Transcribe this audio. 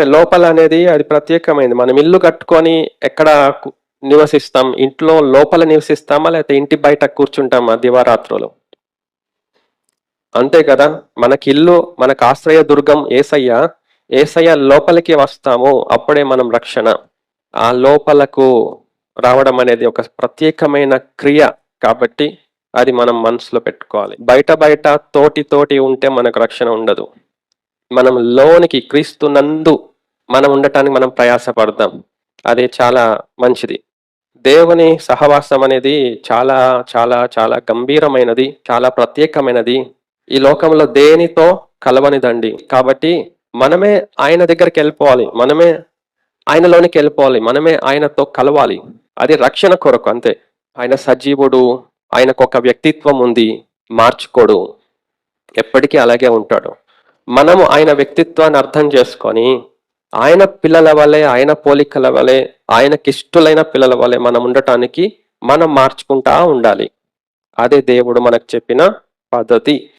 లోపల అనేది అది ప్రత్యేకమైంది. మనం ఇల్లు కట్టుకొని ఎక్కడ నివసిస్తాం? ఇంట్లో లోపల నివసిస్తామా? లేకపోతే ఇంటి బయట కూర్చుంటామా దివారాత్రులు? అంతే కదా! మనకిల్లు, మనకు ఆశ్రయ దుర్గం యేసయ్య. యేసయ్య లోపలికి వస్తాము. అప్పుడే మనం రక్షణ. ఆ లోపలకు రావడం అనేది ఒక ప్రత్యేకమైన క్రియ కాబట్టి అది మనం మనసులో పెట్టుకోవాలి. బయట బయట తోటి ఉంటే మనకు రక్షణ ఉండదు. మనం లోనికి క్రీస్తునందు మనం ఉండటానికి మనం ప్రయాసపడదాం. అది చాలా మంచిది. దేవుని సహవాసం అనేది చాలా చాలా చాలా గంభీరమైనది. చాలా ప్రత్యేకమైనది. ఈ లోకంలో దేనితో కలవనిదండి. కాబట్టి మనమే ఆయన దగ్గరికెళ్ళిపోవాలి. మనమే ఆయనలోనికెళ్ళిపోవాలి. మనమే ఆయనతో కలవాలి. అది రక్షణ కొరకు అంతే. ఆయన సజీవుడు. ఆయనకొక వ్యక్తిత్వం ఉంది. మార్చుకోడు. ఎప్పటికీ అలాగే ఉంటాడు. మనము ఆయన వ్యక్తిత్వాన్ని అర్థం చేసుకొని ఆయన పిల్లల వలె, ఆయన పోలికల వలె, ఆయనకిష్టులైన పిల్లల వలె మనం ఉండటానికి మనం మార్చుకుంటా ఉండాలి. అదే దేవుడు మనకు చెప్పిన పద్ధతి.